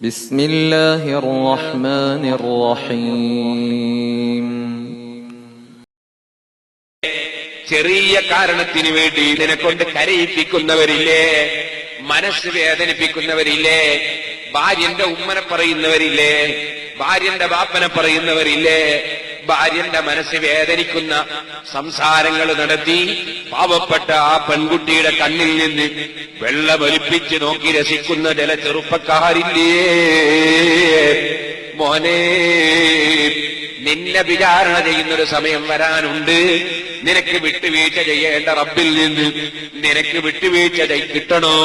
بسم الله الرحمن الرحيم. ചെറിയ കാരണത്തിന് വേണ്ടി നിന്നെക്കൊണ്ട് കരയിപ്പിക്കുന്നവരില്ലേ, മനസ്സ് വേദനിപ്പിക്കുന്നവരില്ലേ, ഭാര്യന്റെ ഉമ്മനെ പറയുന്നവരില്ലേ, ഭാര്യന്റെ ബാപ്പനെ പറയുന്നവരില്ലേ, ഭാര്യന്റെ മനസ്സ് വേദനിക്കുന്ന സംസാരങ്ങൾ നടത്തി പാവപ്പെട്ട ആ പെൺകുട്ടിയുടെ കണ്ണിൽ നിന്ന് വെള്ളമൊലിപ്പിച്ച് നോക്കി രസിക്കുന്ന ചില ചെറുപ്പക്കാരില്ലേ. മോനെ, നിന്നെ വിചാരണ ചെയ്യുന്നൊരു സമയം വരാനുണ്ട്. നിനക്ക് വിട്ടുവീഴ്ച ചെയ്യേണ്ട റബ്ബിൽ നിന്ന് നിനക്ക് വിട്ടുവീഴ്ച കിട്ടണോ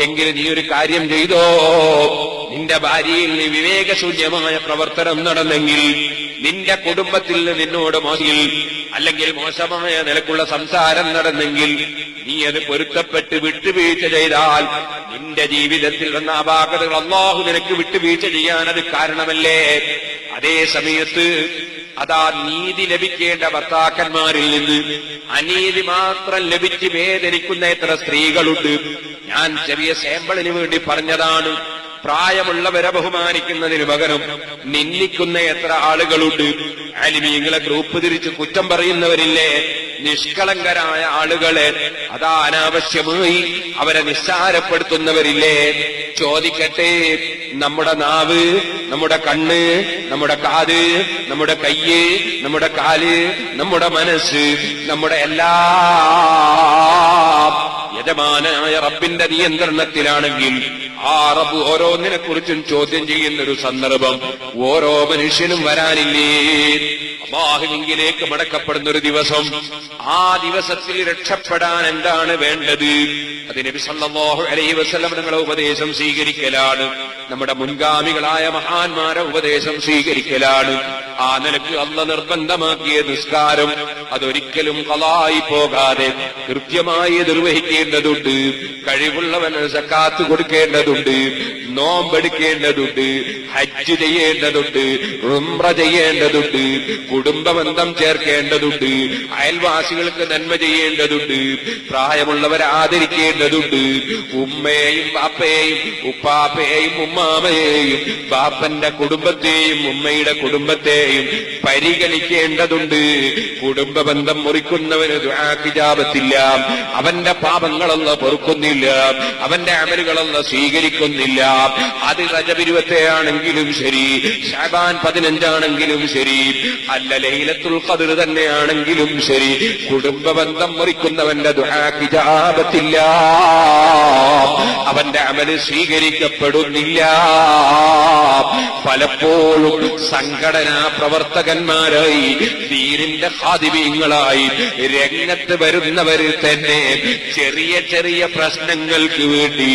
എങ്കിൽ നീ ഒരു കാര്യം ചെയ്തോ. നിന്റെ ഭാര്യയിൽ നീ വിവേകശൂന്യമായ പ്രവർത്തനം നടന്നെങ്കിൽ, നിന്റെ കുടുംബത്തിൽ നിന്നോട് മോശിൽ അല്ലെങ്കിൽ മോശമായ നിലക്കുള്ള സംസാരം നടന്നെങ്കിൽ, നീ അത് പൊരുത്തപ്പെട്ട് വിട്ടുവീഴ്ച ചെയ്താൽ നിന്റെ ജീവിതത്തിൽ വന്ന അപാകതകൾ അല്ലാഹു നിനക്ക് വിട്ടുവീഴ്ച ചെയ്യാൻ അത് കാരണമല്ലേ. അതേ സമയത്ത് അതാ നീതി ലഭിക്കേണ്ട ഭർത്താക്കന്മാരിൽ നിന്ന് അനീതി മാത്രം ലഭിച്ച് വേദനിക്കുന്ന എത്ര സ്ത്രീകളുണ്ട്. ഞാൻ ചെറിയ സാമ്പിളിന് വേണ്ടി പറഞ്ഞതാണ്. പ്രായമുള്ളവരെ ബഹുമാനിക്കുന്നതിന് പകരം നിന്ദിക്കുന്ന എത്ര ആളുകളുണ്ട്. അലിമീങ്ങളെ ഗ്രൂപ്പ് തിരിച്ച് കുറ്റം പറയുന്നവരില്ലേ, നിഷ്കളങ്കരായ ആളുകളെ അതാ അനാവശ്യമായി അവരെ നിസ്സാരപ്പെടുത്തുന്നവരില്ലേ. ചോദിക്കട്ടെ, നമ്മുടെ നാവ്, നമ്മുടെ കണ്ണ്, നമ്മുടെ കാത്, നമ്മുടെ കയ്യ്, നമ്മുടെ കാല്, നമ്മുടെ മനസ്സ്, നമ്മുടെ എല്ലാ യജമാനായ റബ്ബിന്റെ നിയന്ത്രണത്തിലാണെങ്കിൽ ആ റബ്ബ് ഓരോന്നിനെ കുറിച്ചും ചോദ്യം ചെയ്യുന്നൊരു സന്ദർഭം ഓരോ മനുഷ്യനും വരാനില്ലേ. അല്ലാഹുവിലേക്ക് മടക്കപ്പെടുന്ന ഒരു ദിവസം. ആ ദിവസത്തിൽ രക്ഷപ്പെടാൻ എന്താണ് വേണ്ടത്? അത് നബി സല്ലല്ലാഹു അലൈഹി വസല്ലം തങ്ങളുടെ ഉപദേശം സ്വീകരിക്കലാണ്. നമ്മുടെ മുൻഗാമികളായ മഹാന്മാരെ ഉപദേശം സ്വീകരിക്കലാണ്. ആ നിലക്ക് അല്ലാഹു നിർബന്ധമാക്കിയ നിസ്കാരം അതൊരിക്കലും ഖളായി പോകാതെ കൃത്യമായി നിർവഹിക്കേണ്ടതുണ്ട്. കഴിവുള്ളവന് സക്കാത്ത് കൊടുക്കേണ്ടതുണ്ട്, നോമ്പെടുക്കേണ്ടതുണ്ട്, ഹജ്ജ് ചെയ്യേണ്ടതുണ്ട്, ഉംറ ചെയ്യേണ്ടതുണ്ട്, കുടുംബബന്ധം ചേർക്കേണ്ടതുണ്ട്, അയൽവാസികൾക്ക് നന്മ ചെയ്യേണ്ടതുണ്ട്, പ്രായമുള്ളവരെ ആദരിക്കേണ്ടതുണ്ട്, ഉമ്മയെയും ബാപ്പയെയും ഉപ്പാപ്പയെയും ഉമ്മാമയെയും ബാപ്പന്റെ കുടുംബത്തെയും ഉമ്മയുടെ കുടുംബത്തെയും പരിഗണിക്കേണ്ടതുണ്ട്. കുടുംബബന്ധം മുറിക്കുന്നവന് ദുആക്ക് ഇജാബത്തില്ല. അവന്റെ പാപങ്ങളൊന്നും പൊറുക്കുന്നില്ല, അവന്റെ അമലുകളൊന്നും സ്വീകരിക്കുന്നില്ല. അത് റജബ് 20 ആണെങ്കിലും ശരി, ശഅബാൻ 15 ആണെങ്കിലും ശരി, അല്ല ലൈലത്തുൽ ഖദ്ർ തന്നെയാണെങ്കിലും ശരി, കുടുംബബന്ധം മുറിക്കുന്നവന്റെ ദുആക്ക് ഇജാബത്തില്ല, അവന്റെ അമല് സ്വീകരിക്കപ്പെടുന്നില്ല. പലപ്പോഴും സംഘടനാ പ്രവർത്തകന്മാരായി ദീനിന്റെ ഖാദിമീങ്ങളായി രംഗത്ത് വരുന്നവര് തന്നെ ചെറിയ ചെറിയ പ്രശ്നങ്ങൾക്ക് വേണ്ടി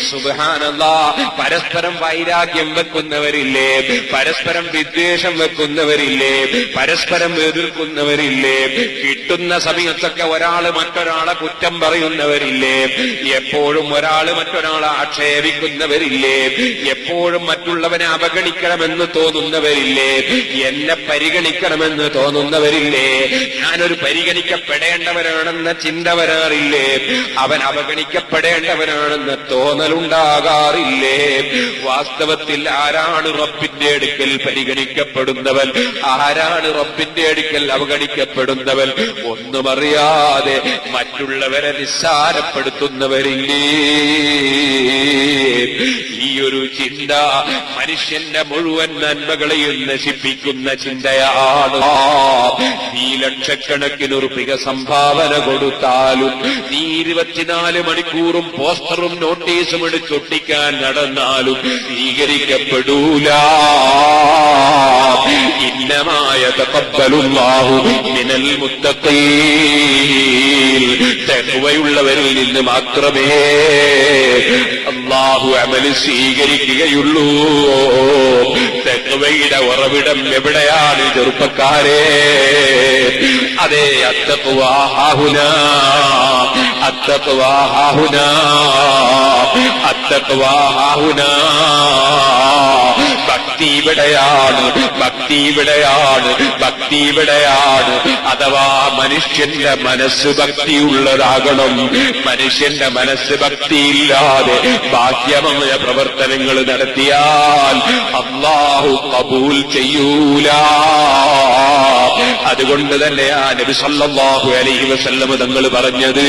സുബ്ഹാനല്ലാഹ് പരസ്പരം വൈരാഗ്യം വെക്കുന്നവരില്ലേ, പരസ്പരം വിദ്വേഷം വെക്കുന്നവരില്ലേ, പരസ്പരം എതിർക്കുന്നവരില്ലേ, കിട്ടുന്ന സമയത്തൊക്കെ ഒരാള് മറ്റൊരാളെ കുറ്റം പറയുന്നവരില്ലേ, എപ്പോഴും ഒരാള് മറ്റൊരാളെ ആക്ഷേപിക്കുന്നവരില്ലേ, എപ്പോഴും മറ്റുള്ളവനെ അവഗണിക്കണമെന്ന് തോന്നുന്നവരില്ലേ, എന്നെ പരിഗണിക്കണമെന്ന് തോന്നുന്നവരില്ലേ, ഞാനൊരു പരിഗണിക്കപ്പെടേണ്ടവനാണെന്ന ചിന്ത വരാറില്ലേ, അവൻ അവഗണിക്കപ്പെടേണ്ടവനാണെന്ന് തോന്നലുണ്ടാകാറില്ലേ. വാസ്തവത്തിൽ ആരാണ് റബ്ബിന്റെ അടുക്കൽ പരിഗണിക്കപ്പെടുന്നവൻ, ആരാണ് റബ്ബിന്റെ അടുക്കൽ അവഗണിക്കപ്പെടുന്നവൻ? ഒന്നും അറിയാതെ മറ്റുള്ളവരെ നിസ്സാരപ്പെടുത്തുന്നവരില്ലേ. ഈ ഒരു ചിന്ത മനുഷ്യന്റെ മുഴുവൻ നന്മകളെയും നശിപ്പിക്കുന്ന ചിന്തയാണ്. നീ ലക്ഷക്കണക്കിന് റുപ്പിക സംഭാവന കൊടുത്താലും, നീ 24 മണിക്കൂറും പോസ്റ്ററും നോട്ടീസും എടുത്തൊട്ടിക്കാൻ നടന്നാലും സ്വീകരിക്കപ്പെടൂല. ഇന്നമായ തഖബ്ബലുല്ലാഹു മിനൽ മുത്തഖീൻ, തഖ്വയുള്ളവരിൽ നിന്ന് മാത്രമേ അല്ലാഹു അമല് സ്വീകരിക്കുകയുള്ളൂ. തഖ്വയുടെ ഉറവിടം എവിടെയാണ് ചെറുപ്പക്കാരെ? അതേ, അത്തഖ്വാ ഹാഹുനാ, അത്തഖ്വാ ഹാഹുനാ, അത്തഖ്വാ ഹാഹുനാ. ഭക്തി ഇവിടെയാണ്, ഭക്തി ഇവിടെയാണ്, ഭക്തി ഇവിടെയാണ്. അഥവാ മനുഷ്യന്റെ മനസ്സ് ഭക്തിയുള്ളതാകണം. മനുഷ്യന്റെ മനസ്സ് ഭക്തിയില്ലാതെ ബാഹ്യമായ പ്രവർത്തനങ്ങൾ നടത്തിയാൽ അല്ലാഹു ഖബൂൽ ചെയ്യൂല. അതുകൊണ്ട് തന്നെയാ നബി സല്ലല്ലാഹു അലൈഹി വസല്ലം തങ്ങൾ പറഞ്ഞത്,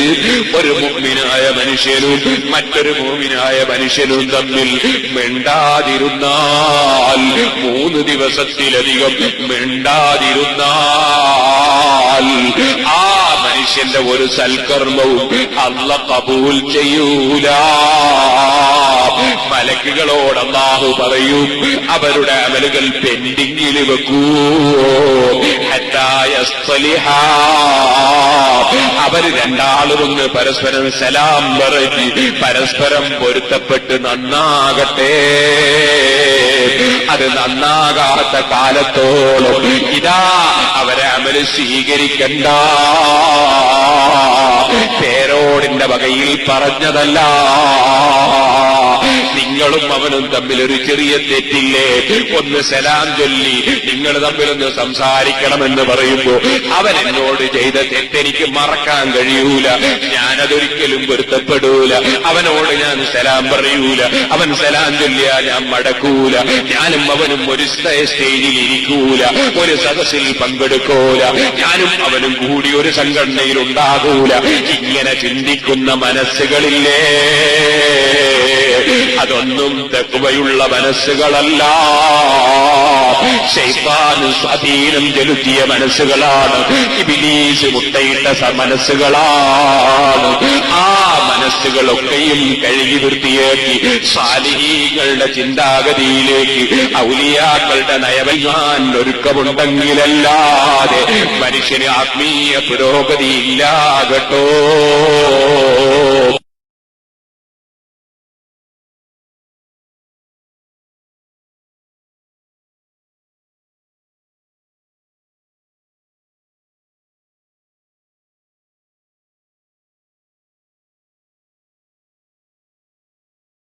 ഒരു മുഅ്മിനായ മനുഷ്യനും മറ്റൊരു മുഅ്മിനായ മനുഷ്യനും തമ്മിൽ മിണ്ടാതിരുന്നാൽ, 3 ദിവസത്തിലധികം മിണ്ടാതിരുന്നാൽ ആ മനുഷ്യന്റെ ഒരു സൽക്കർമ്മവും അല്ലാഹു ഖബൂൽ ചെയ്യൂല. മലക്കുകളോട് അല്ലാഹു പറയും, അവരുടെ അമലുകൾ പെൻഡിങ്ങിൽ വെക്കൂ. ഹത്താ യസ്തലിഹാ, അവർ രണ്ടാളുമൊന്ന് പരസ്പരം സലാം പറഞ്ഞ് പരസ്പരം പൊരുത്തപ്പെട്ട് നന്നാകട്ടെ. അത് നന്നാകാത്ത കാലത്തോളം ഇതാ അവരെ അമല് സ്വീകരിക്കണ്ട. പേരോടിന്റെ വകയിൽ പറഞ്ഞതല്ല. നിങ്ങളും അവനും തമ്മിൽ ഒരു ചെറിയ തെറ്റില്ലേ, ഒന്ന് സലാം ചൊല്ലി നിങ്ങൾ തമ്മിലൊന്ന് സംസാരിക്കണമെന്ന് പറയുമ്പോ അവൻ എന്നോട് ചെയ്ത തെറ്റെനിക്ക് മറക്കാൻ കഴിയൂല, ഞാനതൊരിക്കലും പൊരുത്തപ്പെടൂല. അവനോട് ഞാൻ സലാം പറയൂല, അവൻ സലാം ചൊല്ലിയാ ഞാൻ മടക്കൂല. ഞാനും അവനും ഒരു സ്റ്റേജിൽ ഇരിക്കൂല, ഒരു സദസ്സിൽ പങ്കെടുക്കൂല, ഞാനും അവനും കൂടി ഒരു സംഘടനയിൽ ഉണ്ടാകൂല. ഇങ്ങനെ ചിന്തിക്കുന്ന മനസ്സുകളില്ലേ, അതൊന്നും തഖ്വയുള്ള മനസ്സുകളല്ല. ശൈത്താന് സ്വാധീനം ചെലുത്തിയ മനസ്സുകളാണ്, ഇബ്ലീസ് മുട്ടയിട്ട മനസ്സുകളാണ്. ആ മനസ്സുകളൊക്കെയും കഴുകി വൃത്തിയാക്കി സാലിഹീങ്ങളുടെ ചിന്താഗതിയിലേക്ക് ഔലിയാക്കളുടെ നയവൽമാൻ ഒരുക്കമുണ്ടെങ്കിലല്ലാതെ മനുഷ്യന് ആത്മീയ പുരോഗതിയില്ലാകട്ടോ.